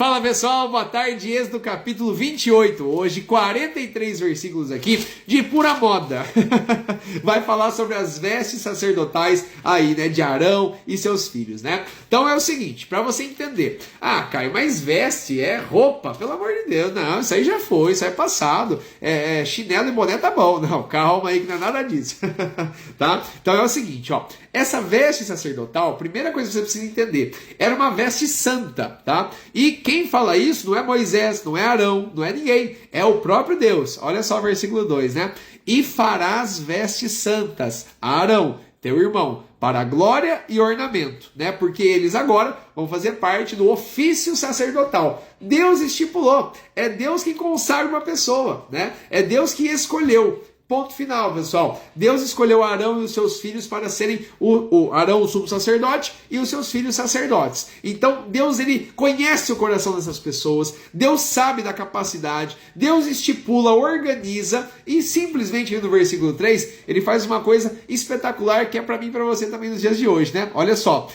Fala pessoal, boa tarde, Êxodo capítulo 28, hoje 43 versículos aqui de pura moda. Vai falar sobre as vestes sacerdotais aí, né, de Arão e seus filhos, né? Então é o seguinte, para você entender, Caio, mas veste é roupa, pelo amor de Deus, não, isso aí já foi, isso aí é passado, chinelo e boné tá bom, não, calma aí que não é nada disso, tá? Então é o seguinte, ó, essa veste sacerdotal, primeira coisa que você precisa entender, era uma veste santa, tá? E quem fala isso não é Moisés, não é Arão, não é ninguém, é o próprio Deus. Olha só o versículo 2, né? E farás vestes santas a Arão, teu irmão, para a glória e ornamento, né? Porque eles agora vão fazer parte do ofício sacerdotal. Deus estipulou, é Deus que consagra uma pessoa, né? É Deus que escolheu. Ponto final, pessoal. Deus escolheu Arão e os seus filhos para serem Arão, o sumo sacerdote, e os seus filhos sacerdotes. Então, Deus, ele conhece o coração dessas pessoas, Deus sabe da capacidade, Deus estipula, organiza, e simplesmente no versículo 3, ele faz uma coisa espetacular que é para mim e para você também nos dias de hoje, né? Olha só.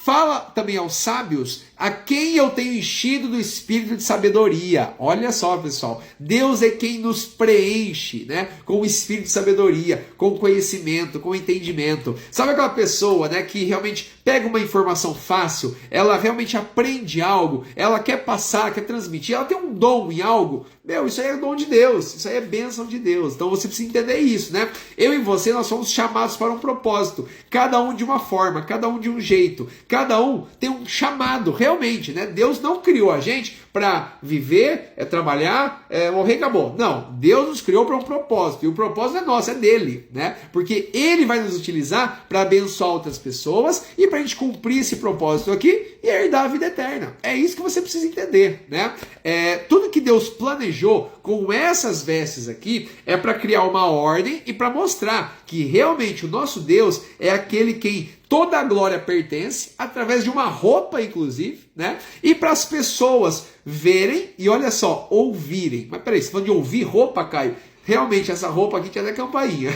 Fala também aos sábios a quem eu tenho enchido do espírito de sabedoria. Olha só, pessoal, Deus é quem nos preenche, né, com o espírito de sabedoria, com conhecimento, com entendimento. Sabe aquela pessoa, né, que realmente pega uma informação fácil, ela realmente aprende algo, ela quer passar, quer transmitir, ela tem um dom em algo? Meu, isso aí é dom de Deus, isso aí é bênção de Deus. Então você precisa entender isso, né? Eu e você, nós somos chamados para um propósito, cada um de uma forma, cada um de um jeito, cada um tem um chamado, realmente, né? Deus não criou a gente para viver, trabalhar, morrer e acabou. Não, Deus nos criou para um propósito, e o propósito é nosso, é dele, né? Porque ele vai nos utilizar para abençoar outras pessoas e para a gente cumprir esse propósito aqui e herdar a vida eterna. É isso que você precisa entender, né? Tudo que Deus planejou com essas vestes aqui é para criar uma ordem e para mostrar que realmente o nosso Deus é aquele quem toda a glória pertence, através de uma roupa, inclusive, né? E para as pessoas verem e, olha só, ouvirem. Mas peraí, você falando de ouvir roupa, Caio? Realmente, essa roupa aqui tinha até campainha.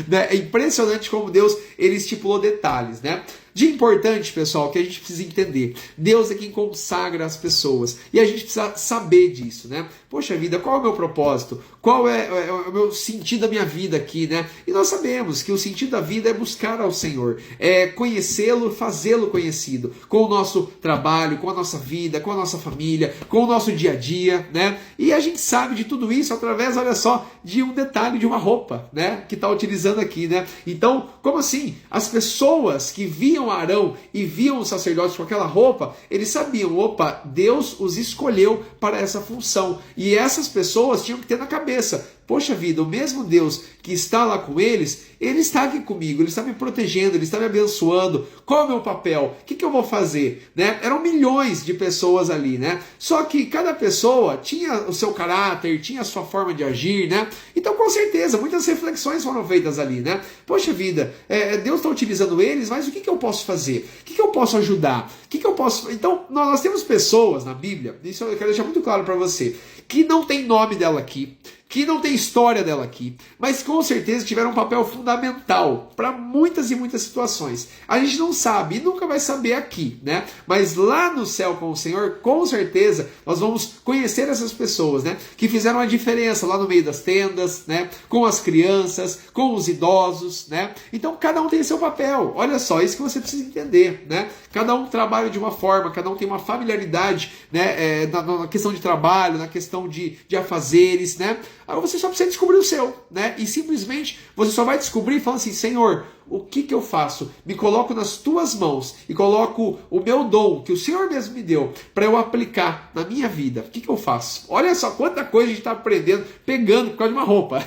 Né? É impressionante como Deus, ele estipulou detalhes, né? De importante, pessoal, que a gente precisa entender. Deus é quem consagra as pessoas. E a gente precisa saber disso, né? Poxa vida, qual é o meu propósito? Qual é o meu sentido da minha vida aqui, né? E nós sabemos que o sentido da vida é buscar ao Senhor. É conhecê-lo, fazê-lo conhecido. Com o nosso trabalho, com a nossa vida, com a nossa família, com o nosso dia a dia, né? E a gente sabe de tudo isso através, olha só, de um detalhe de uma roupa, né? Que está utilizando aqui, né? Então, como assim? As pessoas que viam Arão e viam os sacerdotes com aquela roupa, eles sabiam, opa, Deus os escolheu para essa função. E essas pessoas tinham que ter na cabeça, poxa vida, o mesmo Deus que está lá com eles, ele está aqui comigo, ele está me protegendo, ele está me abençoando. Qual é o meu papel? O que eu vou fazer? Né? Eram milhões de pessoas ali, né? Só que cada pessoa tinha o seu caráter, tinha a sua forma de agir, né? Então, com certeza, muitas reflexões foram feitas ali, né? Poxa vida, Deus está utilizando eles, mas o que eu posso fazer? O que eu posso ajudar? O que eu posso... Então, nós temos pessoas na Bíblia, isso eu quero deixar muito claro para você, que não tem nome dela aqui, que não tem história dela aqui, mas com certeza tiveram um papel fundamental para muitas e muitas situações. A gente não sabe e nunca vai saber aqui, né? Mas lá no céu com o Senhor, com certeza, nós vamos conhecer essas pessoas, né? Que fizeram a diferença lá no meio das tendas, né? Com as crianças, com os idosos, né? Então cada um tem seu papel. Olha só, isso que você precisa entender, né? Cada um trabalha de uma forma, cada um tem uma familiaridade, né? Na questão de trabalho, na questão de afazeres, né? Agora você só precisa descobrir o seu, né? E simplesmente você só vai descobrir falando assim, Senhor, o que eu faço? Me coloco nas tuas mãos e coloco o meu dom, que o Senhor mesmo me deu, para eu aplicar na minha vida. O que eu faço? Olha só quanta coisa a gente está aprendendo, pegando por causa de uma roupa.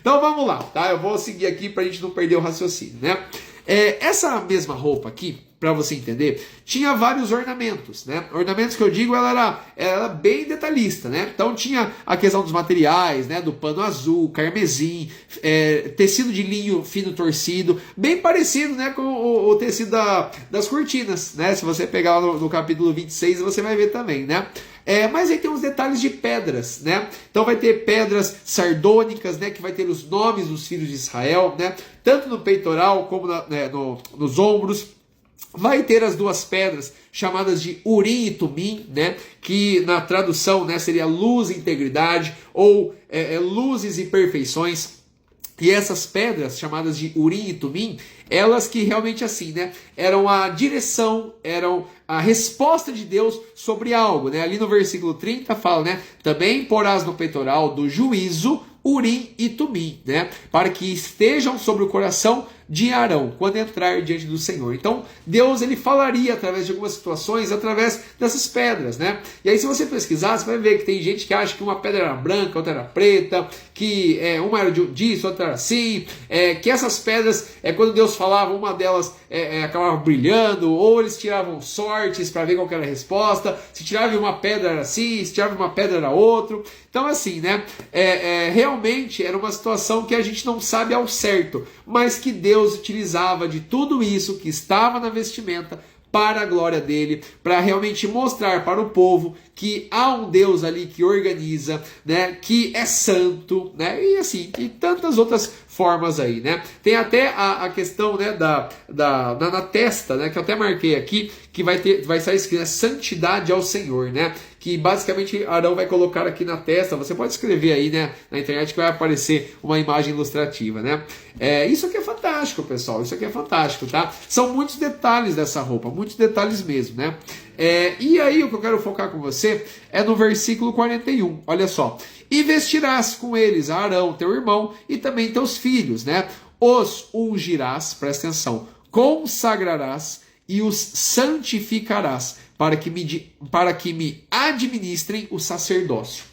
Então vamos lá, tá? Eu vou seguir aqui para a gente não perder o raciocínio, né? Essa mesma roupa aqui, para você entender, tinha vários ornamentos, né? Ornamentos que eu digo, ela era bem detalhista, né? Então tinha a questão dos materiais, né? Do pano azul, carmesim, tecido de linho fino torcido, bem parecido, né? Com o tecido das cortinas, né? Se você pegar lá no capítulo 26, você vai ver também, né? Mas aí tem uns detalhes de pedras, né? Então vai ter pedras sardônicas, né? Que vai ter os nomes dos filhos de Israel, né? Tanto no peitoral como nos ombros. vai ter as duas pedras chamadas de Urim e Tumim, né, que na tradução, né, seria luz e integridade, ou luzes e perfeições. E essas pedras, chamadas de Urim e Tumim, elas que realmente assim, né, eram a direção, eram a resposta de Deus sobre algo, né? Ali no versículo 30 fala, né, também porás no peitoral do juízo Urim e Tumim, né, para que estejam sobre o coração de Arão, quando entrar diante do Senhor. Então, Deus ele falaria através de algumas situações, através dessas pedras, né? E aí, se você pesquisar, você vai ver que tem gente que acha que uma pedra era branca, outra era preta, que uma era disso, outra era assim, que essas pedras, quando Deus falava, uma delas acabava brilhando, ou eles tiravam sortes para ver qual era a resposta, se tirava uma pedra era assim, se tirava uma pedra era outro. Então, assim, né? Realmente era uma situação que a gente não sabe ao certo, mas que Deus utilizava de tudo isso que estava na vestimenta para a glória dele, para realmente mostrar para o povo que há um Deus ali que organiza, né, que é santo, né, e assim, e tantas outras formas aí, né. Tem até a questão, né, na testa, né, que eu até marquei aqui, que vai estar escrito, né, santidade ao Senhor, né, que basicamente Arão vai colocar aqui na testa. Você pode escrever aí, né, na internet que vai aparecer uma imagem ilustrativa, né. Isso aqui é fantástico, pessoal, isso aqui é fantástico, tá? São muitos detalhes dessa roupa, muitos detalhes mesmo, né. E aí o que eu quero focar com você é no versículo 41, olha só. E vestirás com eles a Arão, teu irmão, e também teus filhos, né? Os ungirás, presta atenção, consagrarás e os santificarás, para que me administrem o sacerdócio.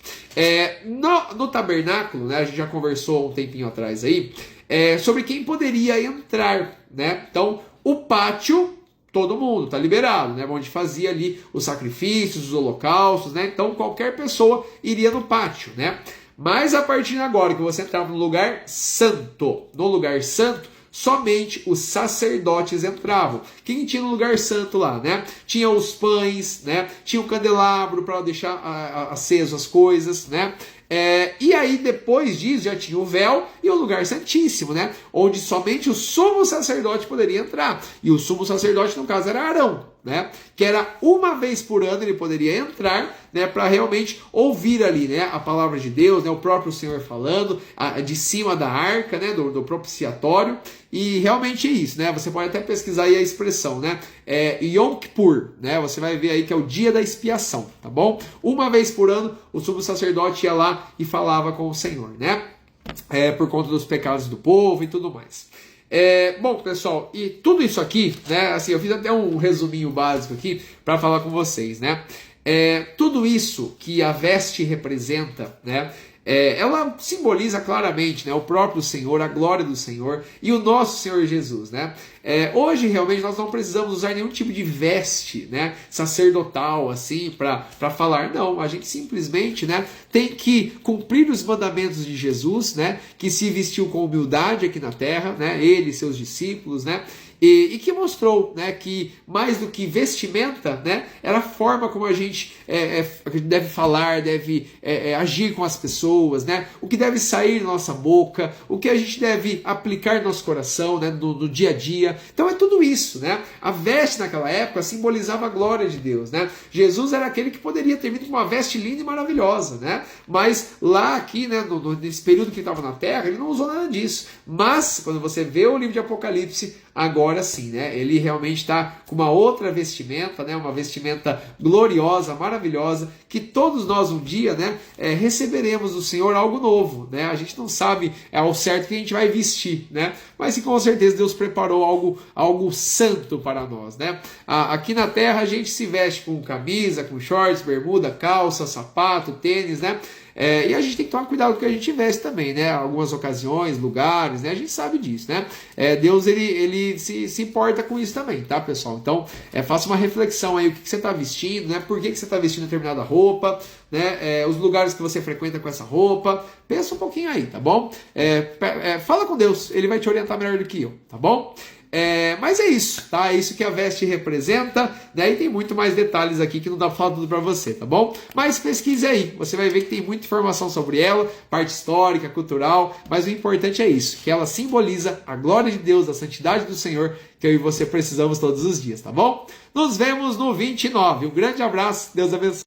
No tabernáculo, né, a gente já conversou um tempinho atrás aí, sobre quem poderia entrar, né? Então, o pátio, todo mundo está liberado, né? Onde fazia ali os sacrifícios, os holocaustos, né? Então, qualquer pessoa iria no pátio, né? Mas a partir de agora que você entrava no lugar santo, somente os sacerdotes entravam. Quem tinha no lugar santo lá, né? Tinha os pães, né? Tinha o candelabro para deixar aceso as coisas, né? E aí depois disso já tinha o véu e o lugar santíssimo, né? Onde somente o sumo sacerdote poderia entrar. E o sumo sacerdote, no caso, era Arão, né? Que era uma vez por ano ele poderia entrar, né? Para realmente ouvir ali, né? A palavra de Deus, né? O próprio Senhor falando de cima da arca, né? Do propiciatório. E realmente é isso, né? Você pode até pesquisar aí a expressão, né? Yom Kippur, né? Você vai ver aí que é o dia da expiação, tá bom? Uma vez por ano o sumo sacerdote ia lá e falava com o Senhor, né? Por conta dos pecados do povo e tudo mais. Bom, pessoal, e tudo isso aqui, né? Assim, eu fiz até um resuminho básico aqui para falar com vocês, né? Tudo isso que a veste representa, né? Ela simboliza claramente, né, o próprio Senhor, a glória do Senhor e o nosso Senhor Jesus, né? Hoje realmente nós não precisamos usar nenhum tipo de veste, né, sacerdotal assim para falar, não. A gente simplesmente, né, tem que cumprir os mandamentos de Jesus, né, que se vestiu com humildade aqui na terra, né, ele e seus discípulos, né? E que mostrou, né, que mais do que vestimenta, né, era a forma como a gente deve falar, deve agir com as pessoas, né, o que deve sair da nossa boca, o que a gente deve aplicar no nosso coração, né, no dia a dia. Então é tudo isso, né? A veste naquela época simbolizava a glória de Deus, né? Jesus era aquele que poderia ter vindo com uma veste linda e maravilhosa, né? Mas lá aqui, né, nesse período que ele estava na terra, ele não usou nada disso. Mas quando você vê o livro de Apocalipse, agora sim, né? Ele realmente está com uma outra vestimenta, né? Uma vestimenta gloriosa, maravilhosa, que todos nós um dia, né, receberemos do Senhor algo novo, né? A gente não sabe ao certo que a gente vai vestir, né? Mas que com certeza Deus preparou algo santo para nós, né? Aqui na terra a gente se veste com camisa, com shorts, bermuda, calça, sapato, tênis, né? E a gente tem que tomar cuidado com o que a gente veste também, né? Algumas ocasiões, lugares, né? A gente sabe disso, né? Deus, ele se importa com isso também, tá, pessoal? Então, faça uma reflexão aí, o que você está vestindo, né? Por que você está vestindo determinada roupa, né? Os lugares que você frequenta com essa roupa. Pensa um pouquinho aí, tá bom? Fala com Deus, ele vai te orientar melhor do que eu, tá bom? Mas é isso, tá? É isso que a veste representa, né? E tem muito mais detalhes aqui que não dá pra falar tudo pra você, tá bom? Mas pesquise aí, você vai ver que tem muita informação sobre ela, parte histórica, cultural, mas o importante é isso, que ela simboliza a glória de Deus, a santidade do Senhor, que eu e você precisamos todos os dias, tá bom? Nos vemos no 29. Um grande abraço, Deus abençoe.